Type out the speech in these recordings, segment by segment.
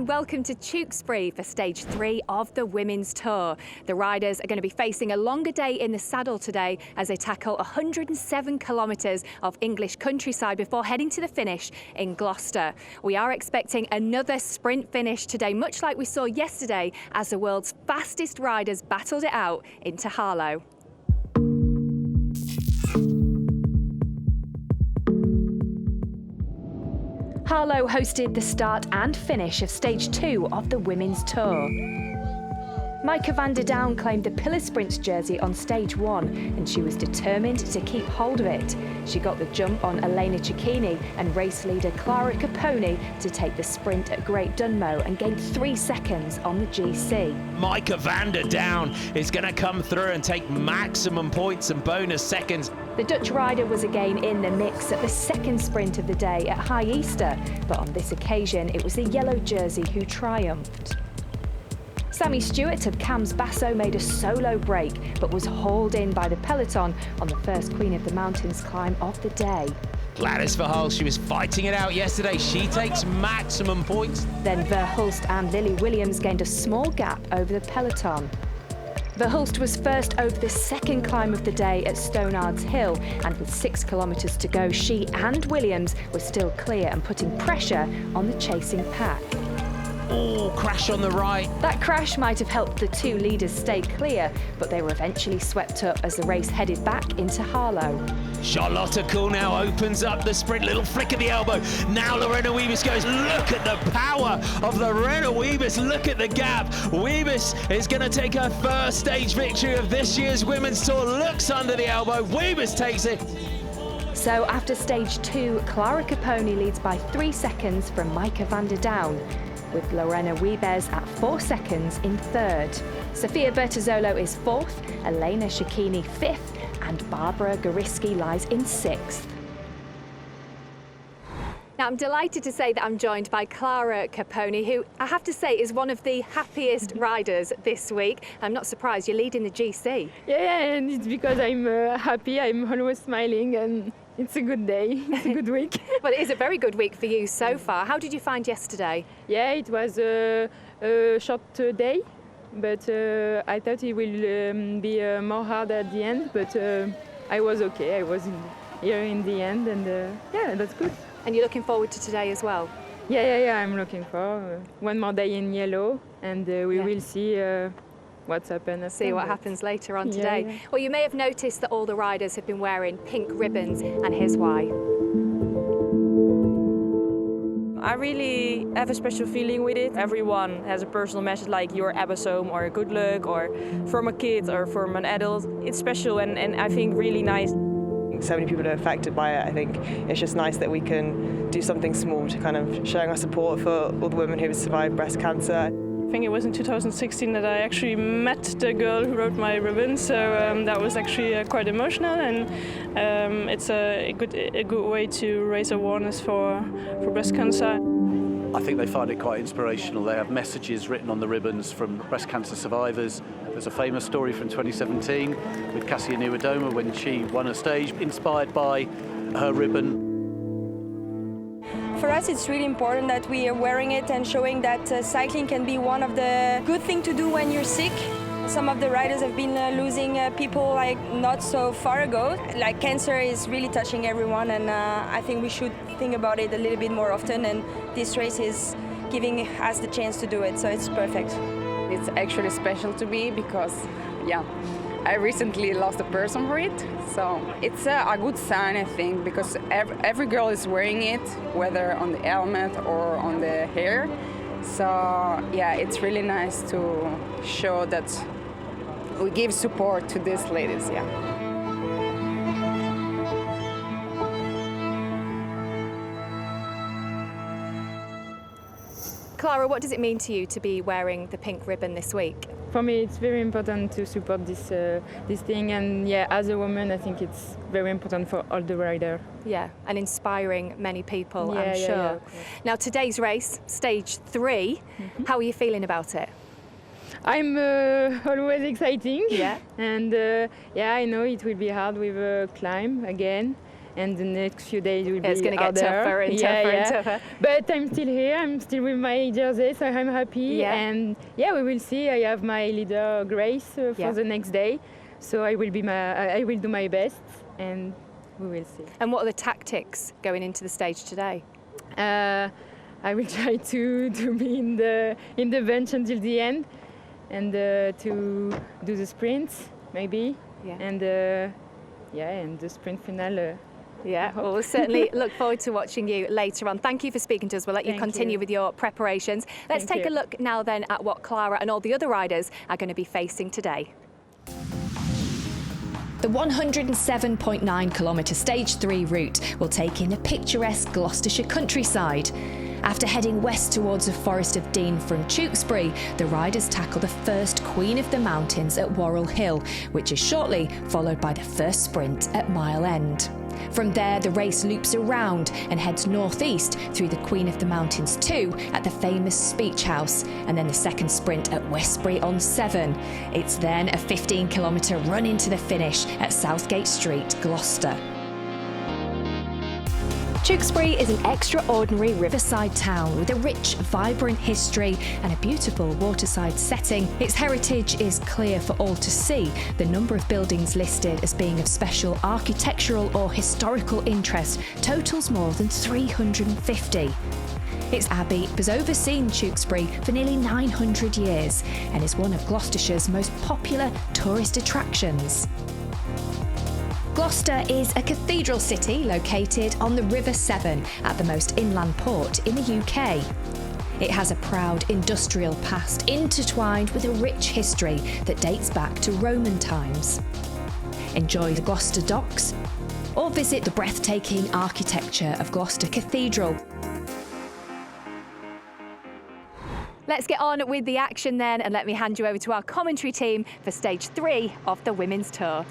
and welcome to Tewkesbury for stage 3 of the Women's Tour. The riders are going to be facing a longer day in the saddle today as they tackle 107 kilometres of English countryside before heading to the finish in Gloucester. We are expecting another sprint finish today, much like we saw yesterday as the world's fastest riders battled it out into Harlow. Harlow hosted the start and finish of stage 2 of the Women's Tour. Micah van der Down claimed the Pillar Sprints jersey on stage 1 and she was determined to keep hold of it. She got the jump on Elena Cecchini and race leader Clara Caponi to take the sprint at Great Dunmow and gained 3 seconds on the GC. Micah van der Down is going to come through and take maximum points and bonus seconds. The Dutch rider was again in the mix at the second sprint of the day at High Easter, but on this occasion it was the yellow jersey who triumphed. Sammy Stewart of Cams Basso made a solo break, but was hauled in by the peloton on the first Queen of the Mountains climb of the day. Gladys Verhulst, she was fighting it out yesterday. She takes maximum points. Then Verhulst and Lily Williams gained a small gap over the peloton. Verhulst was first over the second climb of the day at Stonard's Hill, and with 6 kilometres to go, she and Williams were still clear and putting pressure on the chasing pack. Oh, crash on the right. That crash might have helped the two leaders stay clear, but they were eventually swept up as the race headed back into Harlow. Charlotte Kool now opens up the sprint, little flick of the elbow. Now Lorena Wiebes goes, look at the power of Lorena Wiebes, look at the gap. Wiebes is going to take her first stage victory of this year's Women's Tour, looks under the elbow, Wiebes takes it. So after stage 2, Clara Caponi leads by 3 seconds from Micah van der Down, with Lorena Wiebes at 4 seconds in third. Sofia Bertazzolo is 4th, Elena Cecchini 5th, and Barbara Goriski lies in 6th. Now, I'm delighted to say that I'm joined by Clara Caponi, who I have to say is one of the happiest riders this week. I'm not surprised, you're leading the GC. Yeah, and it's because I'm happy, I'm always smiling, and it's a good day, it's a good week. Well, it is a very good week for you so far. How did you find yesterday? Yeah, it was a short day, but I thought it will be more hard at the end, but I was okay. I was here in the end, and yeah, that's good. And you're looking forward to today as well? Yeah, I'm looking for one more day in yellow, and we will see what's happened. See what happens later on today. Yeah. Well, you may have noticed that all the riders have been wearing pink ribbons, and here's why. I really have a special feeling with it. Everyone has a personal message, like your Abbas home or good luck, or from a kid or from an adult. It's special and I think really nice. So many people are affected by it. I think it's just nice that we can do something small to kind of showing our support for all the women who have survived breast cancer. I think it was in 2016 that I actually met the girl who wrote my ribbon, so that was actually quite emotional, and it's a good way to raise awareness for breast cancer. I think they find it quite inspirational. They have messages written on the ribbons from breast cancer survivors. There's a famous story from 2017 with Cassia Niewiadoma when she won a stage, inspired by her ribbon. For us, it's really important that we are wearing it and showing that cycling can be one of the good things to do when you're sick. Some of the riders have been losing people like not so far ago. Like cancer is really touching everyone, and I think we should think about it a little bit more often, and this race is giving us the chance to do it, so it's perfect. It's actually special to me because, yeah, I recently lost a person for it, so it's a good sign, I think, because every girl is wearing it, whether on the helmet or on the hair. So, yeah, it's really nice to show that we give support to these ladies, yeah. Clara, what does it mean to you to be wearing the pink ribbon this week? For me, it's very important to support this thing, and yeah, as a woman, I think it's very important for all the riders. Yeah, and inspiring many people, I'm sure. Yeah, now, today's race, stage 3, how are you feeling about it? I'm always exciting. Yeah. And yeah, I know it will be hard with a climb again. and the next few days will be It's going to get harder. tougher and tougher and tougher. But I'm still here. I'm still with my jersey, so I'm happy. Yeah. And yeah, we will see. I have my leader Grace for the next day, so I will do my best, and we will see. And what are the tactics going into the stage today? I will try to be in the bench until the end, and to do the sprints maybe, and the sprint finale. Yeah, well, we'll certainly look forward to watching you later on. Thank you for speaking to us. We'll let you continue with your preparations. Let's take a look now then at what Clara and all the other riders are going to be facing today. The 107.9 kilometre Stage 3 route will take in a picturesque Gloucestershire countryside. After heading west towards the Forest of Dean from Tewkesbury, the riders tackle the first Queen of the Mountains at Worrell Hill, which is shortly followed by the first sprint at Mile End. From there, the race loops around and heads northeast through the Queen of the Mountains 2 at the famous Speech House, and then the second sprint at Westbury-on-Severn. It's then a 15-kilometre run into the finish at Southgate Street, Gloucester. Tewkesbury is an extraordinary riverside town with a rich, vibrant history and a beautiful waterside setting. Its heritage is clear for all to see. The number of buildings listed as being of special architectural or historical interest totals more than 350. Its abbey has overseen Tewkesbury for nearly 900 years and is one of Gloucestershire's most popular tourist attractions. Gloucester is a cathedral city located on the River Severn at the most inland port in the UK. It has a proud industrial past intertwined with a rich history that dates back to Roman times. Enjoy the Gloucester docks or visit the breathtaking architecture of Gloucester Cathedral. Let's get on with the action then, and let me hand you over to our commentary team for Stage 3 of the Women's Tour.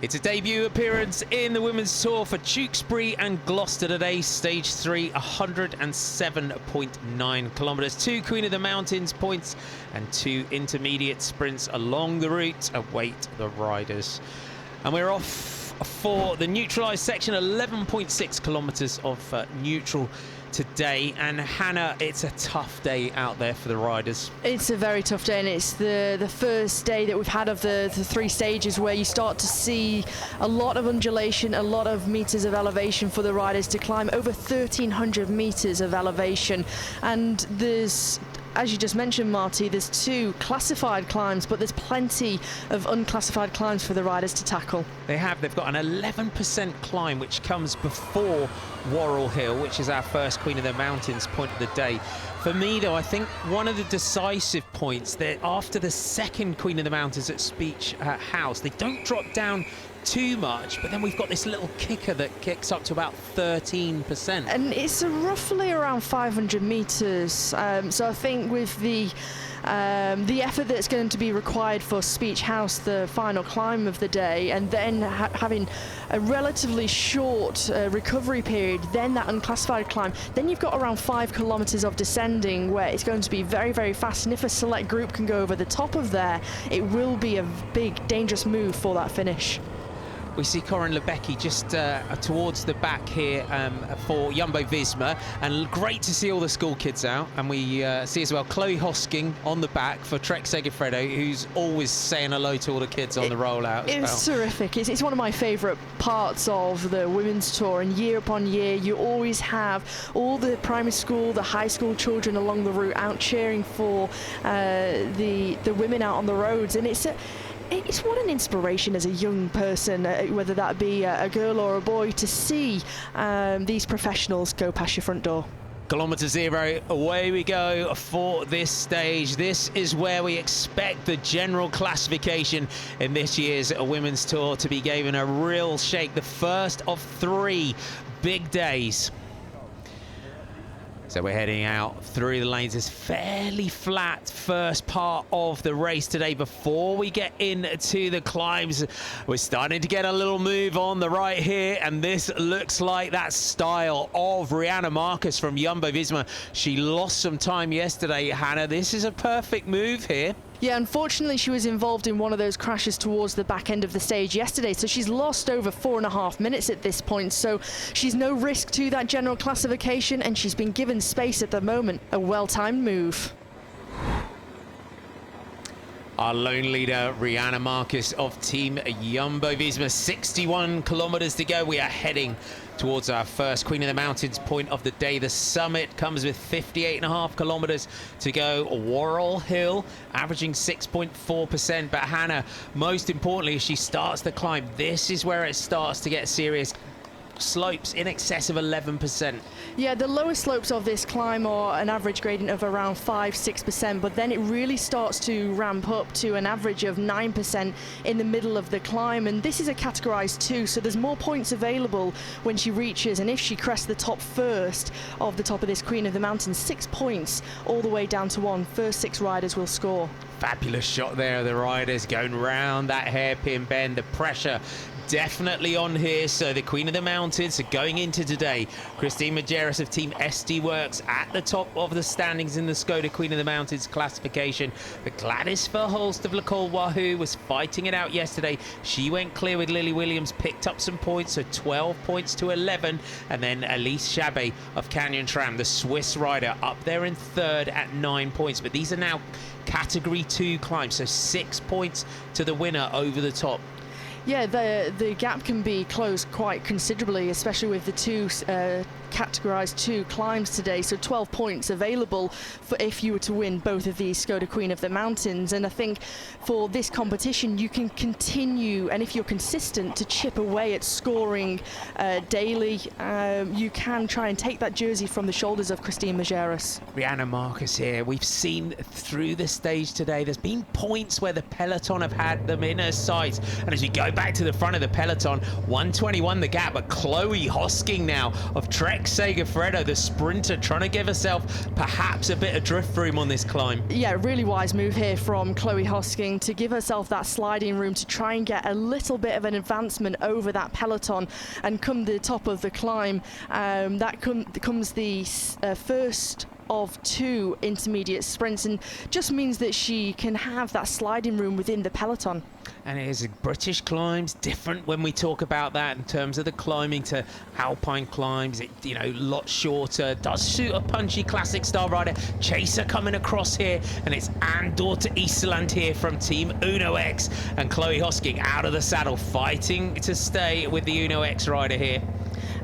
It's a debut appearance in the Women's Tour for Tewkesbury and Gloucester today. Stage 3, 107.9 kilometres. 2 Queen of the Mountains points and 2 intermediate sprints along the route await the riders. And we're off for the neutralised section, 11.6 kilometres of neutral today. And Hannah, it's a tough day out there for the riders. It's a very tough day, and it's the first day that we've had of the 3 stages where you start to see a lot of undulation, a lot of metres of elevation for the riders to climb, over 1,300 metres of elevation. And there's, as you just mentioned, Marty, there's 2 classified climbs, but there's plenty of unclassified climbs for the riders to tackle. They've got an 11% climb, which comes before Worrell Hill, which is our first Queen of the Mountains point of the day. For me, though, I think one of the decisive points that after the second Queen of the Mountains at Speech House, they don't drop down too much, but then we've got this little kicker that kicks up to about 13%. And it's roughly around 500 metres. So I think with the effort that's going to be required for Speech House, the final climb of the day, and then having a relatively short recovery period, then that unclassified climb, then you've got around 5 kilometres of descending where it's going to be very, very fast. And if a select group can go over the top of there, it will be a big, dangerous move for that finish. We see Corinne Lebecki just towards the back here for Jumbo-Visma, and great to see all the school kids out. And we see as well Chloe Hosking on the back for Trek Segafredo, who's always saying hello to all the kids on the rollout as well. It's terrific. It's one of my favourite parts of the Women's Tour, and year upon year you always have all the primary school, the high school children along the route out cheering for the women out on the roads, and it's what an inspiration as a young person, whether that be a girl or a boy, to see these professionals go past your front door. Kilometre 0, away we go for this stage. This is where we expect the general classification in this year's Women's Tour to be given a real shake. The first of 3 big days. So we're heading out through the lanes. It's fairly flat first part of the race today. Before we get into the climbs, we're starting to get a little move on the right here, and this looks like that style of Rihanna Marcus from Jumbo-Visma. She lost some time yesterday, Hannah. This is a perfect move here. Yeah, unfortunately she was involved in one of those crashes towards the back end of the stage yesterday, so she's lost over 4.5 minutes at this point, so she's no risk to that general classification, and she's been given space at the moment. A well-timed move. Our lone leader, Rihanna Marcus of Team Jumbo-Visma, 61 kilometers to go. We are heading towards our first Queen of the Mountains point of the day. The summit comes with 58.5 kilometers to go. Worrell Hill averaging 6.4%. But Hannah, most importantly, as she starts the climb, this is where it starts to get serious. Slopes in excess of 11%. Yeah, the lowest slopes of this climb are an average gradient of around 5-6%, but then it really starts to ramp up to an average of 9% in the middle of the climb, and this is a categorized 2, so there's more points available when she reaches, and if she crests the top first of the top of this Queen of the Mountains, 6 points all the way down to 1. First 6 riders will score. Fabulous shot there of the riders going round that hairpin bend. The pressure definitely on here, so the Queen of the Mountains are going into today. Christine Majerus of Team SD Works at the top of the standings in the Skoda Queen of the Mountains classification. But Gladys Verhulst of L'École Wahoo was fighting it out yesterday. She went clear with Lily Williams, picked up some points, so 12 points to 11. And then Elise Chabet of Canyon Tram, the Swiss rider, up there in third at 9 points. But these are now Category 2 climbs, so 6 points to the winner over the top. Yeah, the gap can be closed quite considerably, especially with the two categorized 2 climbs today, so 12 points available for if you were to win both of these Skoda Queen of the Mountains. And I think for this competition you can continue, and if you're consistent, to chip away at scoring daily. You can try and take that jersey from the shoulders of Christine Majerus. Rihanna Marcus here. We've seen through the stage today there's been points where the peloton have had them in her sights, and as we go back to the front of the peloton, 121 the gap, but Chloe Hosking now of Trek Segafredo, the sprinter, trying to give herself perhaps a bit of drift room on this climb. Yeah, really wise move here from Chloe Hosking to give herself that sliding room to try and get a little bit of an advancement over that peloton, and come the top of the climb, comes the first of 2 intermediate sprints, and just means that she can have that sliding room within the peloton. And it is British climbs, different when we talk about that in terms of the climbing to alpine climbs. It, you know, a lot shorter, does suit a punchy classic style rider. Chaser coming across here, and it's Anne-Dorte Easterland here from Team Uno X, and Chloe Hosking out of the saddle, fighting to stay with the Uno X rider here.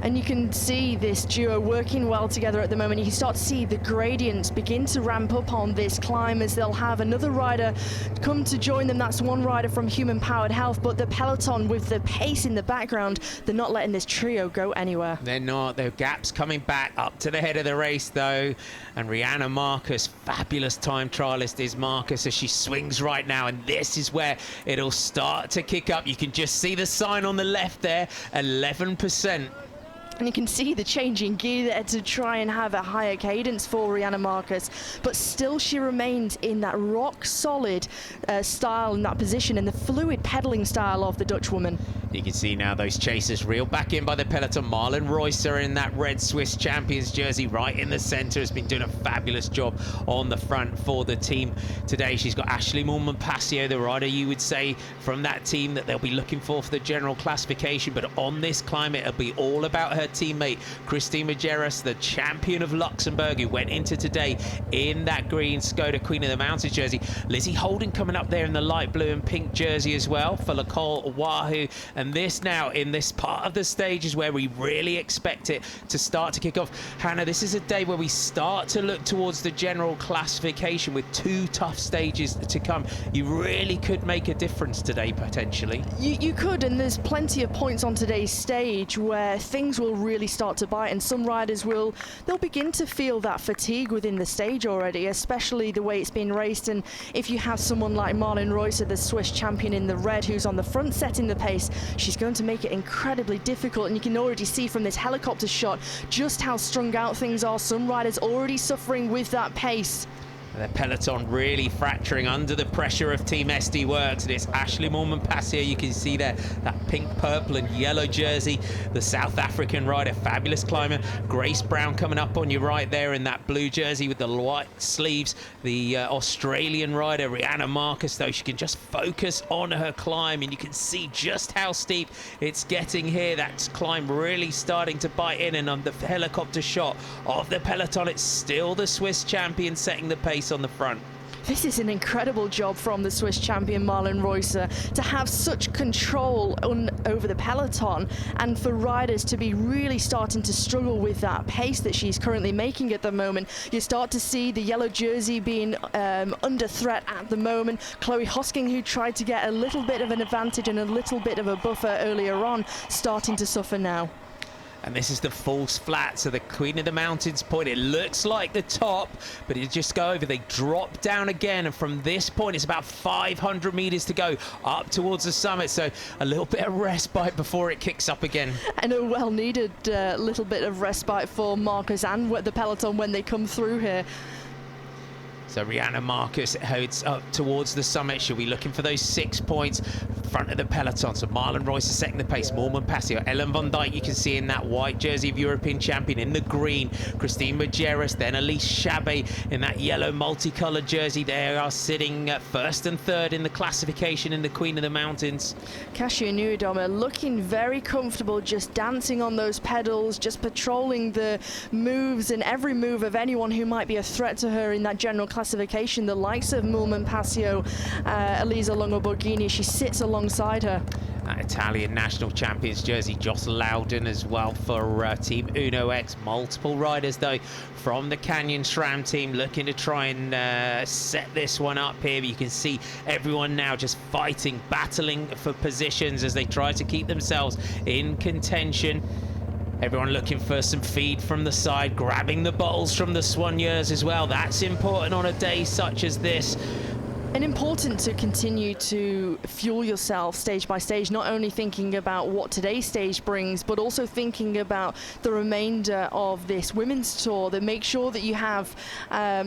And you can see this duo working well together at the moment. You can start to see the gradients begin to ramp up on this climb as they'll have another rider come to join them. That's one rider from Human Powered Health, but the peloton with the pace in the background, they're not letting this trio go anywhere. They're not. Their gaps coming back up to the head of the race though. And Rihanna Marcus, fabulous time trialist is Marcus as she swings right now, and this is where it'll start to kick up. You can just see the sign on the left there, 11%. And you can see the changing gear there to try and have a higher cadence for Rihanna Marcus, but still she remains in that rock solid style, in that position, and the fluid pedaling style of the Dutch woman. You can see now those chasers reeled back in by the peloton. Marlon Reusser in that red Swiss champions jersey right in the center has been doing a fabulous job on the front for the team today. She's got Ashley Moore-Passio, the rider you would say from that team that they'll be looking for the general classification, but on this climb it'll be all about her teammate Christine Majerus, the champion of Luxembourg, who went into today in that green Skoda Queen of the Mountains jersey. Lizzie Holden coming up there in the light blue and pink jersey as well for L'École Wahoo. And this now in this part of the stage is where we really expect it to start to kick off. Hannah, this is a day where we start to look towards the general classification with 2 tough stages to come. You really could make a difference today potentially. You could, and there's plenty of points on today's stage where things will really start to bite, and some riders they'll begin to feel that fatigue within the stage already, especially the way it's been raced. And if you have someone like Marlon Reusser, the Swiss champion in the red, who's on the front setting the pace, she's going to make it incredibly difficult. And you can already see from this helicopter shot just how strung out things are. Some riders already suffering with that pace. The peloton really fracturing under the pressure of Team SD Works, and it's Ashley Moorman-Passio. You can see there that pink, purple and yellow jersey, the South African rider, fabulous climber. Grace Brown coming up on you right there in that blue jersey with the white sleeves. The Australian rider, Rihanna Marcus, though, she can just focus on her climb, and you can see just how steep it's getting here. That climb really starting to bite in, and on the helicopter shot of the peloton, it's still the Swiss champion setting the pace on the front. This is an incredible job from the Swiss champion Marlen Reusser to have such control over the peloton, and for riders to be really starting to struggle with that pace that she's currently making at the moment. You start to see the yellow jersey being under threat at the moment. Chloe Hosking, who tried to get a little bit of an advantage and a little bit of a buffer earlier on, starting to suffer now. And this is the false flat, so the Queen of the Mountains point. It looks like the top, but it just go over. They drop down again, and from this point, it's about 500 meters to go up towards the summit. So a little bit of respite before it kicks up again. And a well-needed little bit of respite for Marcus and the peloton when they come through here. So Rihanna Marcus heads up towards the summit. She'll be looking for those 6 points front of the peloton. So Marlen Reusser setting the pace. Moorman-Passio, Ellen Van Dijk, you can see in that white jersey of European champion. In the green, Christine Majerus, then Elise Chabet in that yellow multicolored jersey. They are sitting at first and third in the classification in the Queen of the Mountains. Kasia Nieuwendomme looking very comfortable, just dancing on those pedals, just patrolling the moves and every move of anyone who might be a threat to her in that general classification. The likes of Moorman-Passio, Elisa Longo-Borghini, she sits alongside her. That Italian national champions jersey, Joss Loudon as well for Team Uno X. Multiple riders though from the Canyon SRAM team looking to try and set this one up here. But you can see everyone now just fighting, battling for positions as they try to keep themselves in contention. Everyone looking for some feed from the side, grabbing the bottles from the soigneurs as well. That's important on a day such as this. And important to continue to fuel yourself stage by stage, not only thinking about what today's stage brings, but also thinking about the remainder of this women's tour, that make sure that you have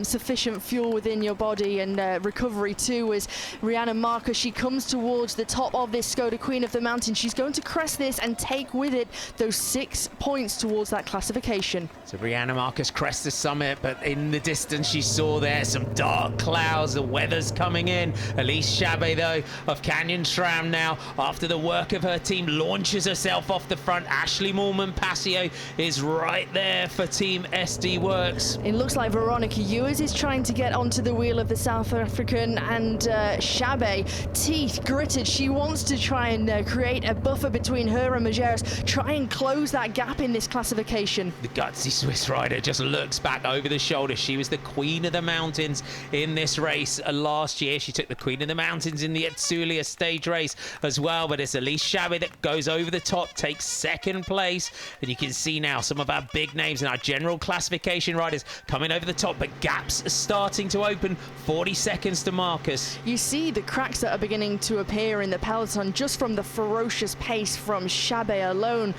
sufficient fuel within your body and recovery too. As Rihanna Marcus, she comes towards the top of this Skoda Queen of the Mountain. She's going to crest this and take with it those 6 points towards that classification. So Rihanna Marcus crests the summit, but in the distance you saw there some dark clouds. The weather's coming in. Elise Chabet though of Canyon SRAM now, after the work of her team, launches herself off the front. Ashley Moorman-Passio is right there for Team SD Works. It looks like Veronica Ewers is trying to get onto the wheel of the South African, and Chabet, teeth gritted, she wants to try and create a buffer between her and Majerus, try and close that gap in this classification. The gutsy Swiss rider just looks back over the shoulder. She was the Queen of the Mountains in this race last year. She took the Queen of the Mountains in the Etsulia stage race as well, but it's Elise Chabet that goes over the top, takes second place, and you can see now some of our big names in our general classification riders coming over the top, but gaps are starting to open. 40 seconds to Marcus. You see the cracks that are beginning to appear in the peloton just from the ferocious pace from Chabet alone.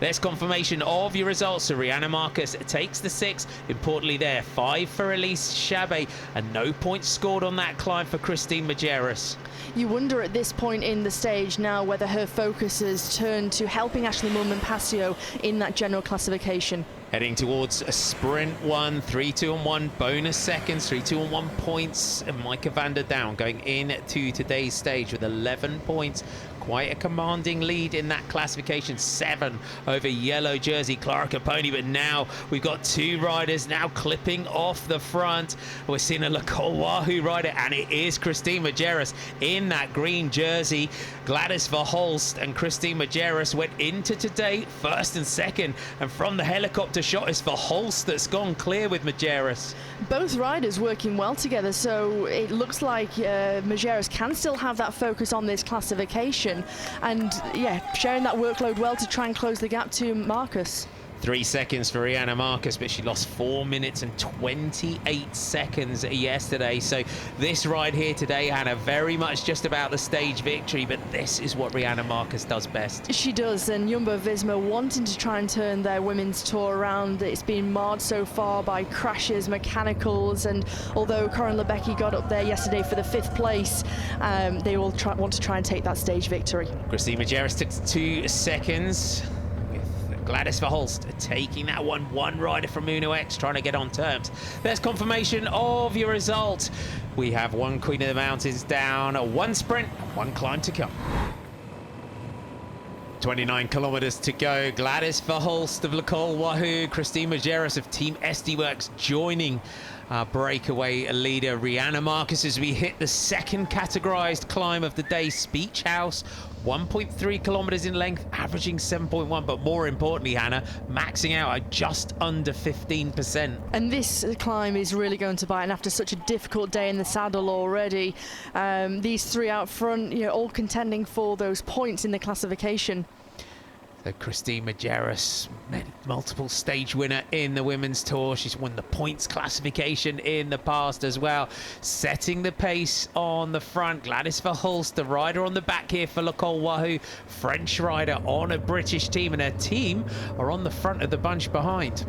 There's confirmation of your results. So Rihanna Marcus takes the 6. Importantly there, 5 for Elise Chabet, and no points scored on that climb for Christine Majerus. You wonder at this point in the stage now whether her focus has turned to helping Ashley Moorman-Passio in that general classification. Heading towards a sprint 1, 3, 2 and 1 bonus seconds, 3, 2 and 1 points. And Micah van der Down going into today's stage with 11 points. Quite a commanding lead in that classification. 7 over yellow jersey Clara Caponi, but now we've got 2 riders now clipping off the front. We're seeing a Lacole Wahoo rider, and it is Christine Majerus in that green jersey. Gladys Verholst and Christine Majerus went into today first and second, and from the helicopter shot is Verholst that's gone clear with Majerus. Both riders working well together, so it looks like Majerus can still have that focus on this classification, and yeah, sharing that workload well to try and close the gap to Marcus. 3 seconds for Rihanna Marcus, but she lost 4 minutes and 28 seconds yesterday. So this ride here today, Hannah, very much just about the stage victory, but this is what Rihanna Marcus does best. She does, and Jumbo-Visma wanting to try and turn their women's tour around. It's been marred so far by crashes, mechanicals, and although Corinne Lebecki got up there yesterday for the 5th place, they will want to try and take that stage victory. Christine Majerus took 2 seconds. Gladys Verhulst taking that one rider from Uno X, trying to get on terms. There's confirmation of your result. We have 1 Queen of the Mountains down, 1 sprint, 1 climb to come. 29 kilometers to go. Gladys Verhulst of Le Col Wahoo, Christine Majerus of Team SD Works joining our breakaway leader Rihanna Marcus as we hit the 2nd categorized climb of the day, Speech House. 1.3 kilometers in length, averaging 7.1, but more importantly, Hannah, maxing out at just under 15%. And this climb is really going to bite, and after such a difficult day in the saddle already, these 3 out front, all contending for those points in the classification. So Christine Majerus, multiple stage winner in the Women's Tour. She's won the points classification in the past as well. Setting the pace on the front. Gladys Verhulst, the rider on the back here for Le Col Wahoo. French rider on a British team, and her team are on the front of the bunch behind.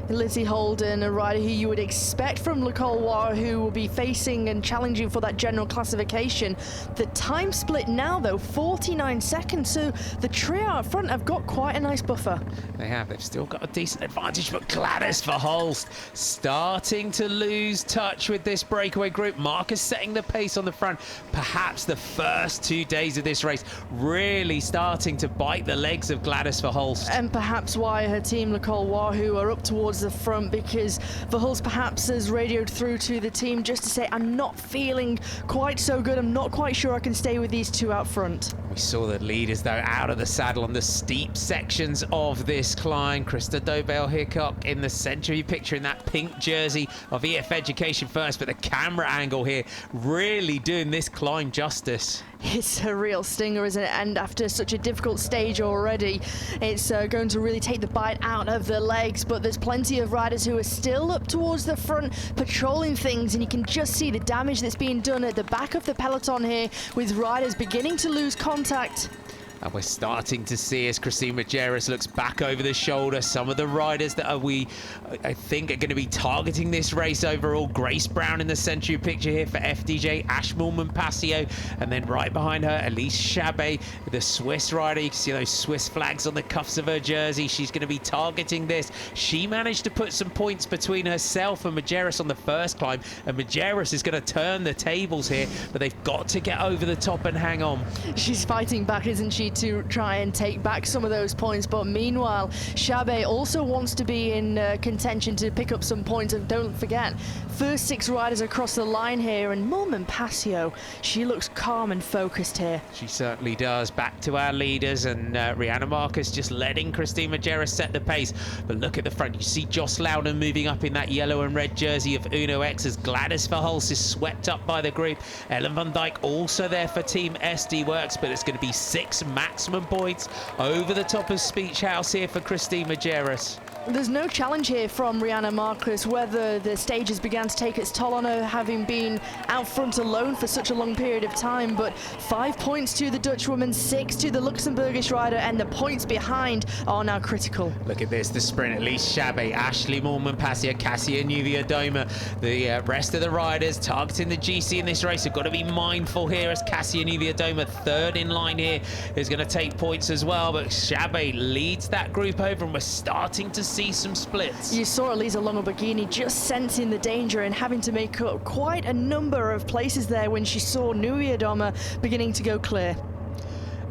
Lizzie Holden, a rider who you would expect from Le Col Wahoo, will be facing and challenging for that general classification. The time split now, though, 49 seconds, so the trio out front have got quite a nice buffer. They have. They've still got a decent advantage, but Gladys Verhulst starting to lose touch with this breakaway group. Marcus setting the pace on the front. Perhaps the first 2 days of this race really starting to bite the legs of Gladys Verhulst. And perhaps why her team, Le Col Wahoo, are up towards the front, because Verhulst perhaps has radioed through to the team just to say, I'm not feeling quite so good, I'm not quite sure I can stay with these 2 out front. We saw the leaders, though, out of the saddle on the steep sections of this climb. Krista Dobell-Hickok in the centre. You picturing that pink jersey of EF Education First, but the camera angle here really doing this climb justice. It's a real stinger, isn't it? And after such a difficult stage already, it's going to really take the bite out of the legs. But there's plenty of riders who are still up towards the front, patrolling things, and you can just see the damage that's being done at the back of the peloton here, with riders beginning to lose contact. And we're starting to see, as Christine Majerus looks back over the shoulder, some of the riders that I think are going to be targeting this race overall. Grace Brown in the century picture here for FDJ, Ash Moolman-Passio, and then right behind her, Elise Chabet, the Swiss rider. You can see those Swiss flags on the cuffs of her jersey. She's going to be targeting this. She managed to put some points between herself and Majerus on the first climb, and Majerus is going to turn the tables here, but they've got to get over the top and hang on. She's fighting back, isn't she, to try and take back some of those points, but meanwhile Chabet also wants to be in contention to pick up some points. And don't forget, first 6 riders across the line here, and Moolman-Passio, she looks calm and focused here. She certainly does. Back to our leaders, and Rihanna Marcus just letting Christine Majerus set the pace. But look at the front, you see Joss Loudon moving up in that yellow and red jersey of Uno X as Gladys Verhulst is swept up by the group. Ellen van Dijk also there for Team SD Works, but it's going to be 6 maximum points over the top of Speech House here for Christine Majerus. There's no challenge here from Rihanna Marcus, whether the stages began to take its toll on her, having been out front alone for such a long period of time. But 5 points to the Dutch woman, 6 to the Luxembourgish rider, and the points behind are now critical. Look at this, the sprint, Elise Chabet, Ashley Moolman-Passio, Cassia Nuvia-Doma. The rest of the riders targeting the GC in this race have got to be mindful here, as Cassia Nuvia-Doma, 3rd in line here, is going to take points as well. But Chabet leads that group over, and we're starting to see some splits. You saw Elisa Longoborghini just sensing the danger and having to make up quite a number of places there when she saw Nuvia-Doma beginning to go clear.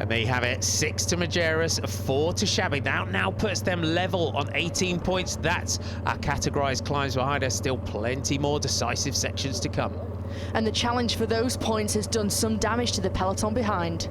And there you have it, 6 to Majerus, 4 to Chabet. That now puts them level on 18 points. That's our categorized climbs behind us. Still plenty more decisive sections to come. And the challenge for those points has done some damage to the peloton behind.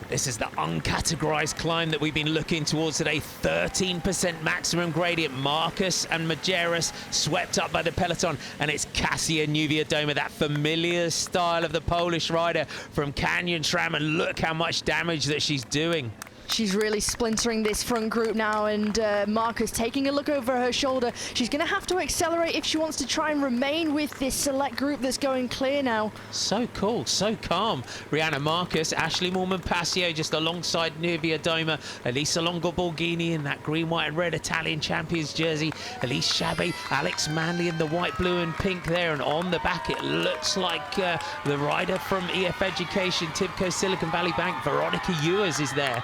This is the uncategorized climb that we've been looking towards today. 13% maximum gradient. Marcus and Majerus swept up by the peloton, and it's Cassia Nuvia-Doma, that familiar style of the Polish rider from Canyon SRAM, and look how much damage that she's doing. She's really splintering this front group now, and Marcus taking a look over her shoulder. She's going to have to accelerate if she wants to try and remain with this select group that's going clear now. So cool, so calm. Rihanna Marcus, Ashley Moorman-Passio just alongside Nuvia Doma, Elisa Longo-Borghini in that green, white and red Italian champions jersey, Elise Chabet, Alex Manley in the white, blue and pink there, and on the back it looks like the rider from EF Education, Tibco Silicon Valley Bank, Veronica Ewers is there.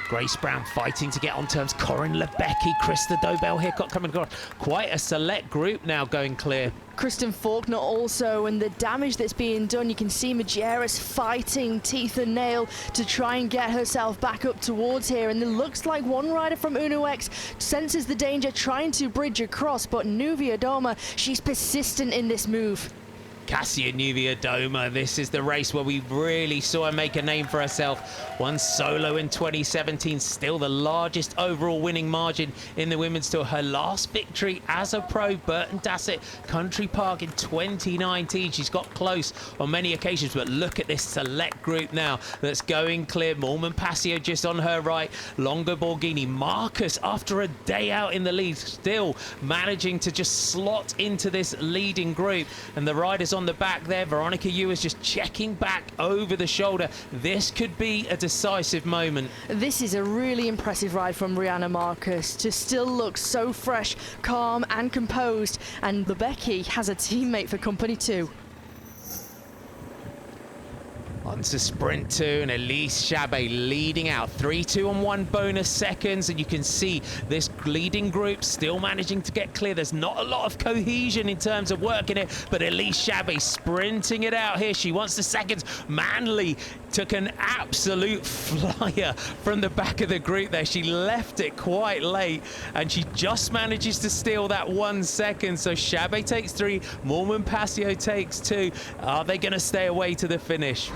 Grace Brown fighting to get on terms. Corinne Lebecki, Krista Dobell-Hickok coming across. Quite a select group now going clear. Kristen Faulkner also, and the damage that's being done. You can see Majerus fighting teeth and nail to try and get herself back up towards here, and it looks like one rider from Uno X senses the danger, trying to bridge across, but Nuvia Doma, she's persistent in this move. Cassia Nuvia Doma, this is the race where we really saw her make a name for herself. Won solo in 2017, still the largest overall winning margin in the women's tour. Her last victory as a pro, Burton Dassett Country Park in 2019. She's got close on many occasions, but look at this select group now that's going clear. Moorman-Passio just on her right, Longo-Borghini. Marcus, after a day out in the lead, still managing to just slot into this leading group, and the riders on the back there. Veronica Ewers just checking back over the shoulder. This could be a decisive moment. This is a really impressive ride from Rihanna Marcus to still look so fresh, calm and composed, and Lebecki has a teammate for company too. On to sprint 2, and Elise Chabet leading out. 3-2 on 1 bonus seconds, and you can see this leading group still managing to get clear. There's not a lot of cohesion in terms of working it, but Elise Chabet sprinting it out here. She wants the seconds. Manley took an absolute flyer from the back of the group there. She left it quite late, and she just manages to steal that 1 second. So Chabet takes 3, Moorman-Passio takes 2. Are they going to stay away to the finish?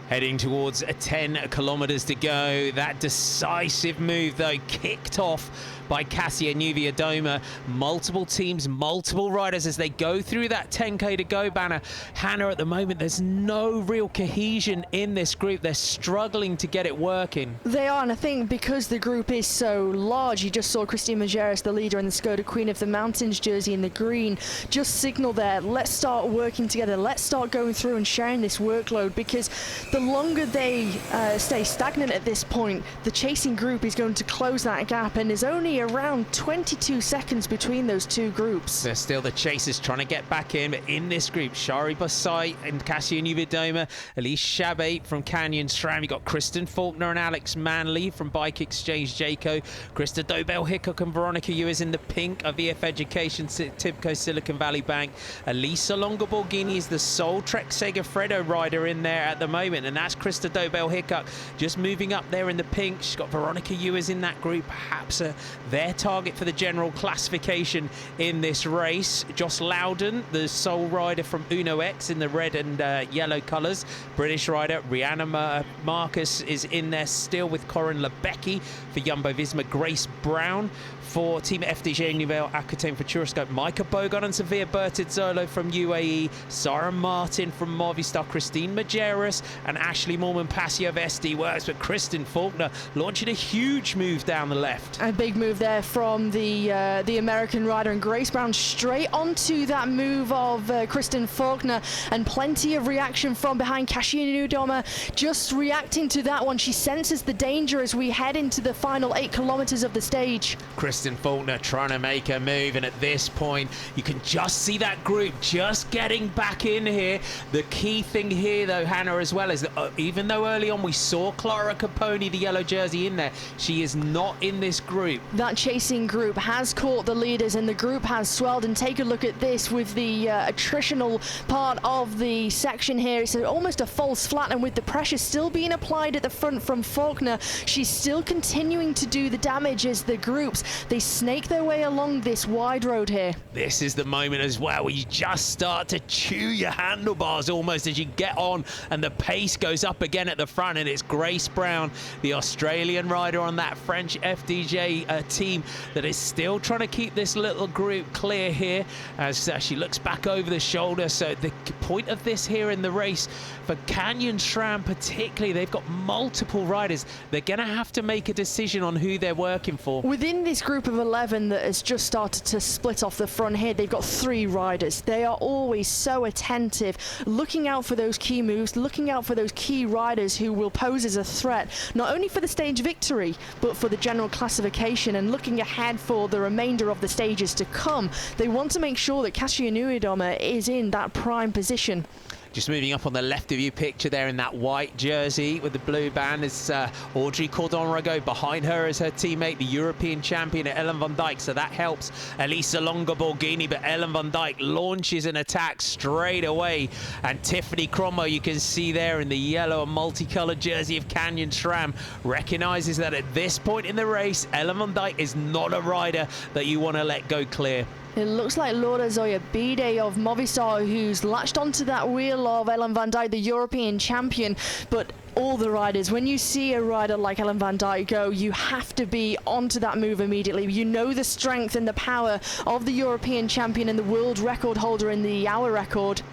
Heading towards 10 kilometers to go. That decisive move, though, kicked off by Cassia Nuvia Doma. Multiple teams, multiple riders as they go through that 10K to go banner. Hannah, at the moment, there's no real cohesion in this group. They're struggling to get it working. They are, and I think because the group is so large, you just saw Christine Majerus, the leader in the Skoda Queen of the Mountains jersey in the green, just signal there, let's start working together, let's start going through and sharing this workload, because the longer they stay stagnant at this point, the chasing group is going to close that gap, and there's only around 22 seconds between those two groups. They're still the chasers trying to get back in, but in this group, Shari Basai and Cassia Nuvia Doma, Elise Chabet from Canyon SRAM, you got Kristen Faulkner and Alex Manley from Bike Exchange Jayco, Krista Dobell-Hickok and Veronica Ewers in the pink of EF Education, Tibco Silicon Valley Bank. Elisa Longo-Borghini is the sole Trek Segafredo rider in there at the moment, and that's Krista Dobell-Hickok just moving up there in the pink. She's got Veronica Ewers in that group, perhaps their target for the general classification in this race. Joss Loudon, the sole rider from Uno X in the red and yellow colours. British rider Rihanna Marcus is in there still with Corinne Lebecki for Jumbo Visma. Grace Brown for Team FDJ Nouvelle Aquitaine for Futuroscope. Micah Bogon and Sevilla Bertizzolo from UAE. Sarah Martin from Movistar. Christine Majerus and Ashley Moorman-Passio of SD Works. But Kristen Faulkner launching a huge move down the left. A big move there from the American rider, and Grace Brown straight onto that move of Kristen Faulkner, and plenty of reaction from behind. Cassia Nuvia Doma just reacting to that one. She senses the danger as we head into the final 8 kilometers of the stage. Kristen Faulkner trying to make a move, and at this point you can just see that group just getting back in here. The key thing here though, Hannah, as well, is that even though early on we saw Clara Caponi, the yellow jersey, in there, she is not in this group. That chasing group has caught the leaders, and the group has swelled. And take a look at this with the attritional part of the section here. It's almost a false flat, and with the pressure still being applied at the front from Faulkner, she's still continuing to do the damage as the groups, they snake their way along this wide road here. This is the moment as well where you just start to chew your handlebars almost as you get on, and the pace race goes up again at the front, and it's Grace Brown, the Australian rider on that French FDJ team, that is still trying to keep this little group clear here as she looks back over the shoulder. So the point of this here in the race for Canyon SRAM particularly, they've got multiple riders. They're going to have to make a decision on who they're working for. Within this group of 11 that has just started to split off the front here, they've got 3 riders. They are always so attentive, looking out for those key moves, looking out for those key riders who will pose as a threat, not only for the stage victory, but for the general classification, and looking ahead for the remainder of the stages to come. They want to make sure that Kasia Niewiadoma is in that prime position. Just moving up on the left of you picture there in that white jersey with the blue band is Audrey Cordon-Rago. Behind her is her teammate, the European champion, Ellen van Dijk. So that helps Elisa Longa-Borghini, but Ellen van Dijk launches an attack straight away. And Tiffany Cromwell, you can see there in the yellow and multicolored jersey of Canyon SRAM, recognises that at this point in the race, Ellen van Dijk is not a rider that you want to let go clear. It looks like Laura Zoya-Bide of Movistar who's latched onto that wheel of Ellen van Dijk, the European champion. But all the riders, when you see a rider like Ellen van Dijk go, you have to be onto that move immediately. You know the strength and the power of the European champion and the world record holder in the hour record.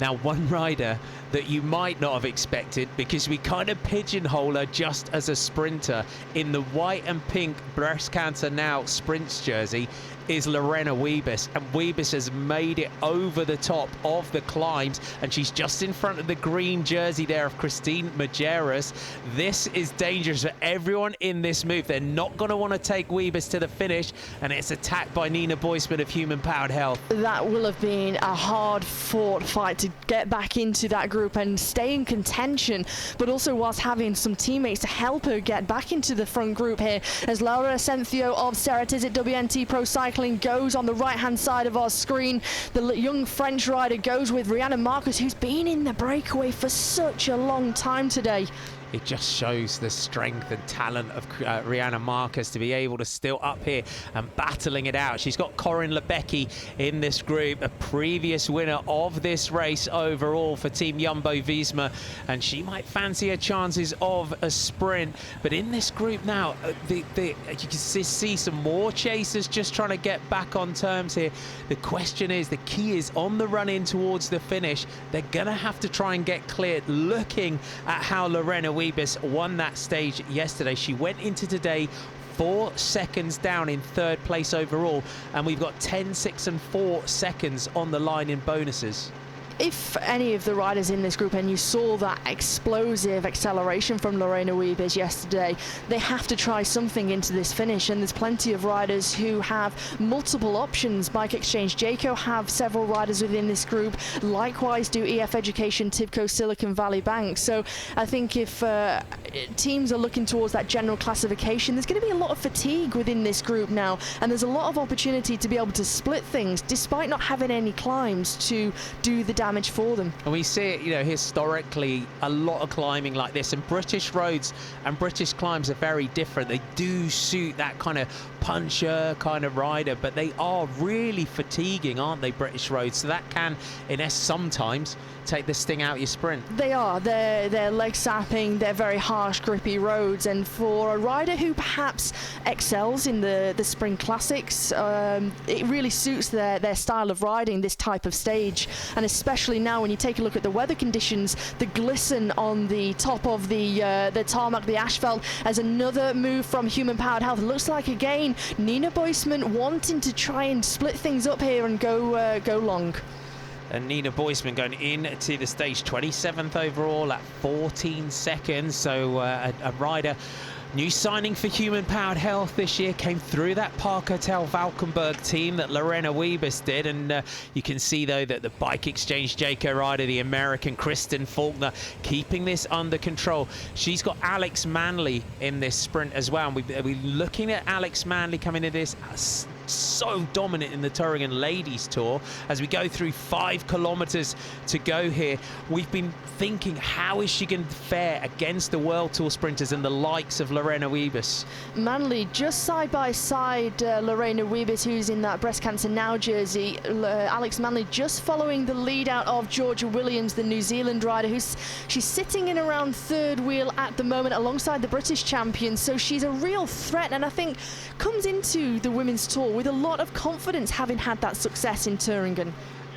Now, one rider that you might not have expected, because we kind of pigeonhole her just as a sprinter in the white and pink Breast Cancer Now sprints jersey, is Lorena Wiebes. And Wiebes has made it over the top of the climbs, and she's just in front of the green jersey there of Christine Majerus. This is dangerous for everyone in this move. They're not going to want to take Wiebes to the finish, and it's attacked by Nina Boisman of Human Powered Health. That will have been a hard-fought fight to get back into that group and stay in contention, but also whilst having some teammates to help her get back into the front group here, as Laura Asencio of Ceratizit WNT Pro Cycling goes on the right-hand side of our screen. The young French rider goes with Rihanna Marcus, who's been in the breakaway for such a long time today. It just shows the strength and talent of Rihanna Marcus to be able to still up here and battling it out. She's got Corinne Lebecki in this group, a previous winner of this race overall for Team Jumbo-Visma, and she might fancy her chances of a sprint. But in this group now, you can see some more chasers just trying to get back on terms here. The question is, the key is on the run in towards the finish. They're going to have to try and get cleared. Looking at how Lorena Wiebes won that stage yesterday, she went into today 4 seconds down in 3rd place overall, and we've got 10, 6 and 4 seconds on the line in bonuses. If any of the riders in this group, and you saw that explosive acceleration from Lorena Wiebes yesterday, they have to try something into this finish, and there's plenty of riders who have multiple options. Bike Exchange Jayco have several riders within this group, likewise do EF Education, Tibco, Silicon Valley Bank. So I think if teams are looking towards that general classification, there's going to be a lot of fatigue within this group now, and there's a lot of opportunity to be able to split things despite not having any climbs to do the damage for them. And we see it, you know, historically, a lot of climbing like this, and British roads and British climbs are very different. They do suit that kind of puncher kind of rider, but they are really fatiguing, aren't they, British roads? So that can, in essence, sometimes take the sting out your sprint. They are. They're leg sapping, they're very harsh, grippy roads, and for a rider who perhaps excels in the spring classics, it really suits their style of riding, this type of stage. And especially now when you take a look at the weather conditions, the glisten on the top of the tarmac, the asphalt, as another move from Human Powered Health. It looks like, again, Nina Boisman wanting to try and split things up here and go long. And Nina Boisman going into the stage 27th overall at 14 seconds. So a rider, new signing for Human Powered Health this year, came through that Park Hotel Valkenburg team that Lorena Wiebes did. And you can see, though, that the Bike Exchange Jayco rider, the American Kristen Faulkner, keeping this under control. She's got Alex Manley in this sprint as well. And we're looking at Alex Manley coming into this so dominant in the Touring and Ladies Tour. As we go through 5 kilometres to go here, we've been thinking, how is she going to fare against the World Tour sprinters and the likes of Lorena Wiebes? Manley just side by side, Lorena Wiebes, who's in that Breast Cancer Now jersey. Alex Manley just following the lead out of Georgia Williams, the New Zealand rider, she's sitting in around third wheel at the moment alongside the British champion. So she's a real threat, and I think comes into the Women's Tour with a lot of confidence, having had that success in Thüringen.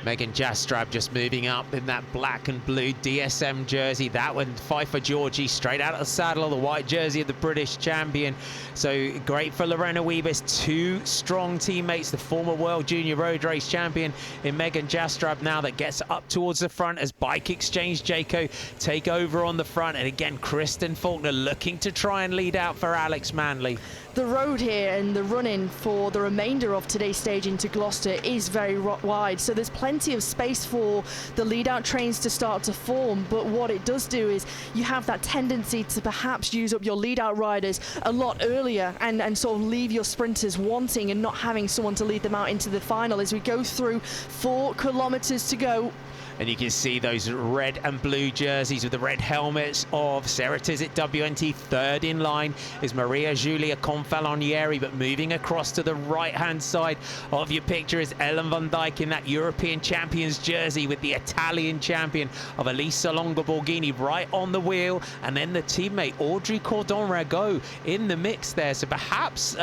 Megan Jastrab just moving up in that black and blue DSM jersey. That one, Pfeiffer Georgie, straight out of the saddle, the white jersey of the British champion. So great for Lorena Wiebes. 2 strong teammates, the former World Junior Road Race champion in Megan Jastrab now that gets up towards the front as Bike Exchange Jayco take over on the front. And again, Kristen Faulkner looking to try and lead out for Alex Manley. The road here and the run-in for the remainder of today's stage into Gloucester is very wide, so there's plenty of space for the lead-out trains to start to form. But what it does do is you have that tendency to perhaps use up your lead-out riders a lot earlier and sort of leave your sprinters wanting and not having someone to lead them out into the final as we go through 4 kilometres to go. And you can see those red and blue jerseys with the red helmets of Sarah Tizet WNT. Third in line is Maria Giulia Confalonieri, but moving across to the right-hand side of your picture is Ellen van Dijk in that European Champions jersey with the Italian champion of Elisa Longo Borghini right on the wheel. And then the teammate Audrey Cordon-Ragot in the mix there. So perhaps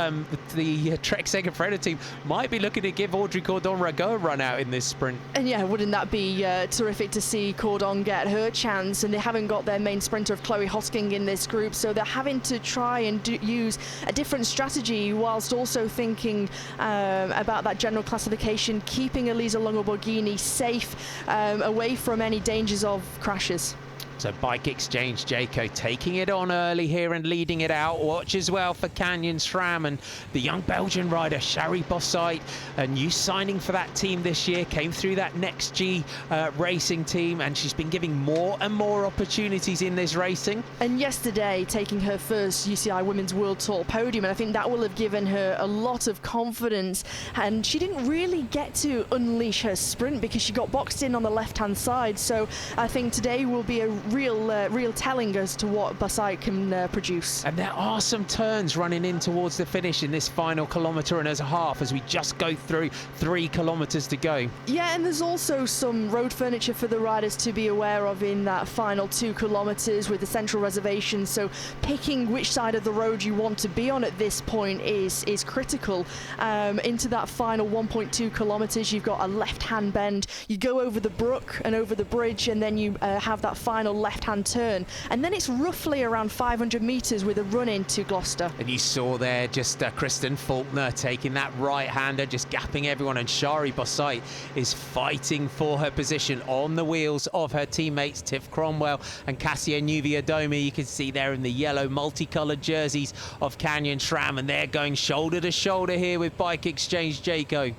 the Trek Segafredo team might be looking to give Audrey Cordon-Ragot a run out in this sprint. And yeah, wouldn't that be terrific to see Cordon get her chance? And they haven't got their main sprinter of Chloe Hosking in this group, so they're having to try and use a different strategy whilst also thinking about that general classification, keeping Elisa Longo Borghini safe away from any dangers of crashes. So Bike Exchange Jayco taking it on early here and leading it out. Watch as well for Canyon SRAM and the young Belgian rider Shari Bossait, a new signing for that team this year, came through that Next G racing team, and she's been giving more and more opportunities in this racing. And yesterday taking her first UCI Women's World Tour podium, and I think that will have given her a lot of confidence. And she didn't really get to unleash her sprint because she got boxed in on the left-hand side. So I think today will be a real telling as to what Bossait can produce. And there are some turns running in towards the finish in this final kilometre and a half as we just go through 3 kilometres to go. Yeah, and there's also some road furniture for the riders to be aware of in that final 2 kilometres with the central reservation. So picking which side of the road you want to be on at this point is critical. Into that final 1.2 kilometres, you've got a left-hand bend. You go over the brook and over the bridge, and then you have that final left-hand turn, and then it's roughly around 500 metres with a run into Gloucester. And you saw there just Kristen Faulkner taking that right-hander, just gapping everyone, and Shari Bossait is fighting for her position on the wheels of her teammates Tiff Cromwell and Cassia Nuviadomi. You can see there in the yellow multicoloured jerseys of Canyon SRAM, and they're going shoulder to shoulder here with Bike Exchange Jayco.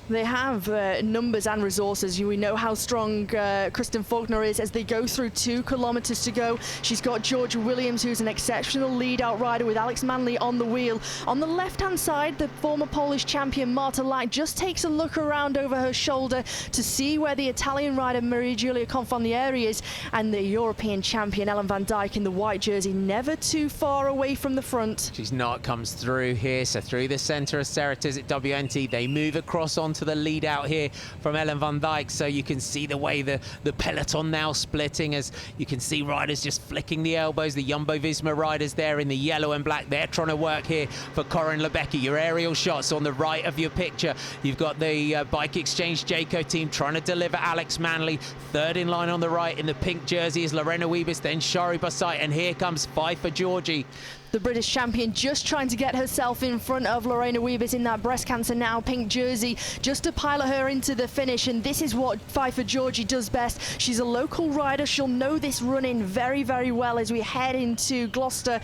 They have numbers and resources. We know how strong Kristen Faulkner is as they go through 2 kilometres to go. She's got Georgia Williams, who's an exceptional lead-out rider with Alex Manley on the wheel. On the left-hand side, the former Polish champion Marta Lack just takes a look around over her shoulder to see where the Italian rider Maria Giulia Confalonieri is, and the European champion Ellen van Dijk in the white jersey never too far away from the front. She's not comes through here, so through the centre of Sarah Tizet WNT, they move across onto the lead out here from Ellen van Dijk. So you can see the way the peloton now splitting, as you can see riders just flicking the elbows. The Jumbo-Visma riders there in the yellow and black, they're trying to work here for Corinne Lebecki. Your aerial shots on the right of your picture, you've got the Bike Exchange Jayco team trying to deliver Alex Manley. Third in line on the right in the pink jersey is Lorena Wiebes, then Shari Bossait, and here comes Pfeiffer Georgie. The British champion just trying to get herself in front of Lorena Wiebes in that Breast Cancer Now pink jersey, just to pilot her into the finish. And this is what Pfeiffer Georgie does best. She's a local rider. She'll know this run-in very, very well as we head into Gloucester.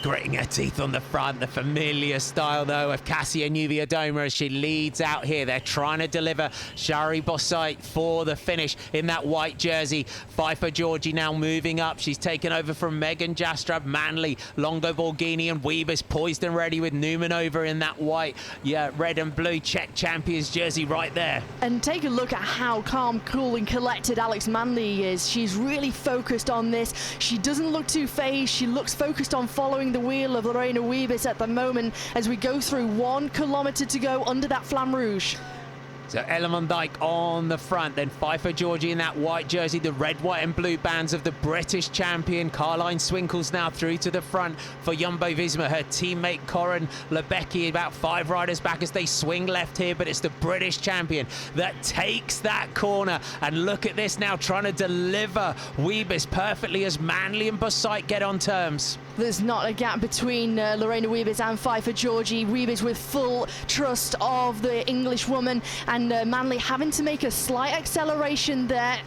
gritting her teeth on the front. The familiar style, though, of Cassia Nuviadoma as she leads out here. They're trying to deliver Shari Bossite for the finish in that white jersey. Pfeiffer Georgie now moving up. She's taken over from Megan Jastrab. Manley, Longo Borghini and Weavers poised and ready with Numanova in that white, red and blue Czech champions jersey right there. And take a look at how calm, cool and collected Alex Manley is. She's really focused on this. She doesn't look too phased. She looks focused on following the wheel of Lorena Wiebes at the moment as we go through 1 kilometre to go under that Flamme Rouge. So Ellen van Dijk on the front, then Pfeiffer Georgie in that white jersey, the red, white and blue bands of the British champion. Caroline Swinkles now through to the front for Jumbo-Visma. Her teammate Corinne Lebecki about 5 riders back as they swing left here, but it's the British champion that takes that corner. And look at this now, trying to deliver Wiebes perfectly as Manley and Bossite get on terms. There's not a gap between Lorena Wiebes and Pfeiffer Georgie. Wiebes with full trust of the English woman, and Manley having to make a slight acceleration there.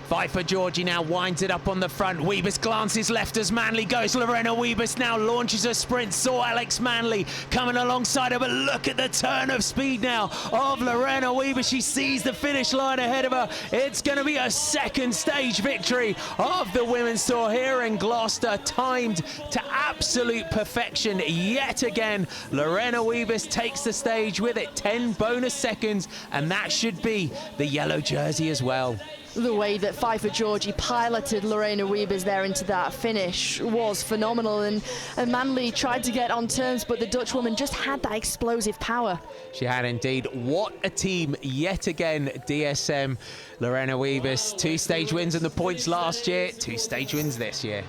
Pfeiffer Georgie now winds it up on the front. Wiebes glances left as Manley goes. Lorena Wiebes now launches a sprint. Saw Alex Manley coming alongside her, but look at the turn of speed now of Lorena Wiebes. She sees the finish line ahead of her. It's going to be a second stage victory of the Women's Tour here in Gloucester, timed to absolute perfection yet again. Lorena Wiebes takes the stage with it, 10 bonus seconds, and that should be the yellow jersey as well. The way that Pfeiffer Georgie piloted Lorena Wiebes there into that finish was phenomenal, and Manley tried to get on terms, but the Dutch woman just had that explosive power. She had indeed. What a team yet again, DSM. Lorena Wiebes, 2 stage wins in the points last year, 2 stage wins this year.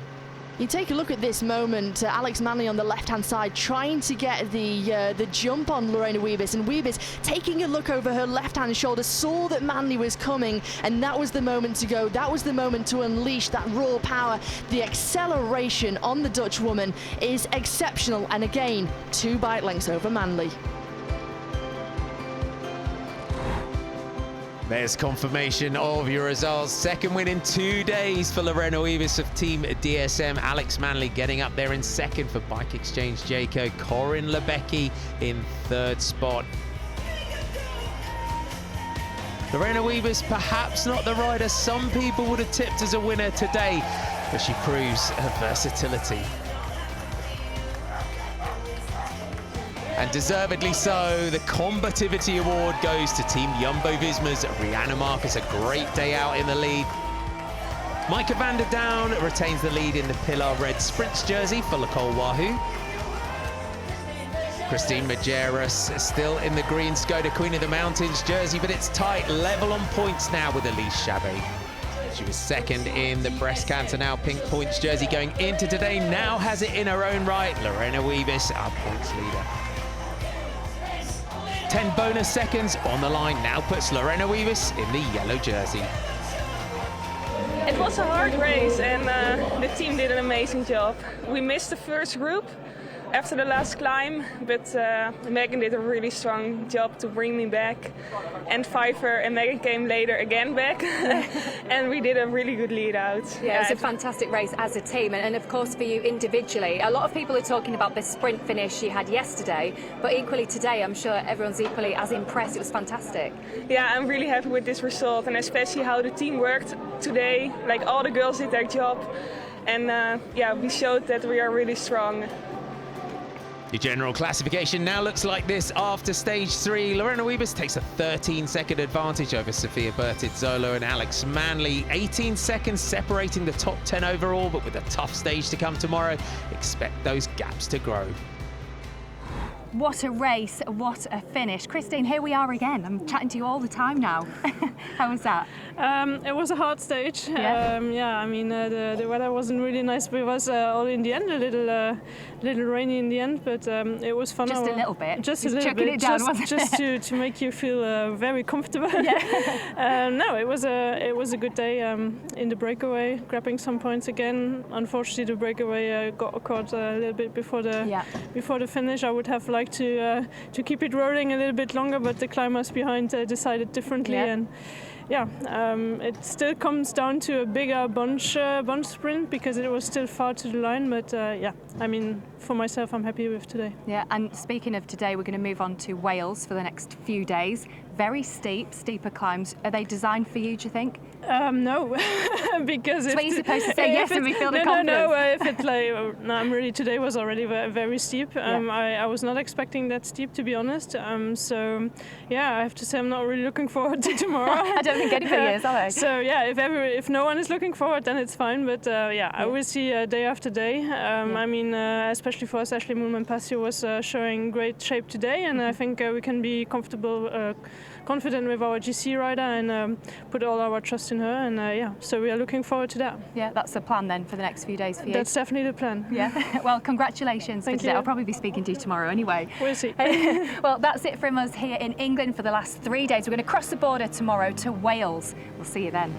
You take a look at this moment, Alex Manley on the left-hand side trying to get the jump on Lorena Wiebes, and Wiebes taking a look over her left-hand shoulder, saw that Manley was coming, and that was the moment to go. That was the moment to unleash that raw power. The acceleration on the Dutch woman is exceptional, and again, 2 bike lengths over Manley. There's confirmation of your results. Second win in 2 days for Lorena Wiebes of Team DSM. Alex Manley getting up there in second for Bike Exchange Jayco. Corinne Lebecki in 3rd spot. Lorena Wiebes, perhaps not the rider some people would have tipped as a winner today, but she proves her versatility. And deservedly so, the Combativity Award goes to Team Jumbo-Visma's Rianne Marcus. A great day out in the lead. Micah van der Down retains the lead in the Pilar Red Sprints jersey for Nicole Wahoo. Christine Majerus still in the green Skoda Queen of the Mountains jersey, but it's tight, level on points now with Elise Chabet. She was second in the breast cancer now pink points jersey going into today, now has it in her own right. Lorena Wiebes, our points leader. 10 bonus seconds on the line now puts Lorena Wiebes in the yellow jersey. It was a hard race, and the team did an amazing job. We missed the first group after the last climb, but Megan did a really strong job to bring me back, and Pfeiffer and Megan came later again back and we did a really good lead out. Yeah, it was a fantastic race as a team, and of course for you individually. A lot of people are talking about the sprint finish you had yesterday, but equally today I'm sure everyone's equally as impressed. It was fantastic. Yeah, I'm really happy with this result, and especially how the team worked today. Like, all the girls did their job, and yeah, we showed that we are really strong. The general classification now looks like this after stage 3. Lorena Wiebes takes a 13-second advantage over Sofia Bertizzolo and Alex Manley. 18 seconds separating the top 10 overall, but with a tough stage to come tomorrow, expect those gaps to grow. What a race, what a finish. Christine, here we are again. I'm chatting to you all the time now. How was that? It was a hard stage. Yeah, I mean, the weather wasn't really nice, but it was all in the end, a little rainy in the end, but it was fun. Just a little bit. Just a little bit. It down, just to make you feel very comfortable. Yeah. No, it was a good day in the breakaway, grabbing some points again. Unfortunately, the breakaway got caught a little bit before the finish. I would have liked to keep it rolling a little bit longer, but the climbers behind decided differently, and it still comes down to a bigger bunch sprint because it was still far to the line. But I mean, for myself, I'm happy with today. Yeah, and speaking of today, we're going to move on to Wales for the next few days. Very steeper climbs. Are they designed for you, do you think? No, because that's what you're supposed to say yes and we feel the confidence. No, if it's like, no, I'm really, today was already very steep. I was not expecting that steep, to be honest. So, yeah, I have to say I'm not really looking forward to tomorrow. I don't think anybody is, are they? So, yeah, if no one is looking forward, then it's fine. But, I will see day after day. I mean, especially for us, Ashley Moolman-Pasio was showing great shape today, and I think we can be confident with our GC rider and put all our trust in her, and so we are looking forward to that. Yeah, that's the plan then for the next few days for you. That's definitely the plan. Yeah. Well, congratulations for today. You. I'll probably be speaking to you tomorrow anyway. We'll see. Well, that's it from us here in England for the last 3 days. We're going to cross the border tomorrow to Wales. We'll see you then.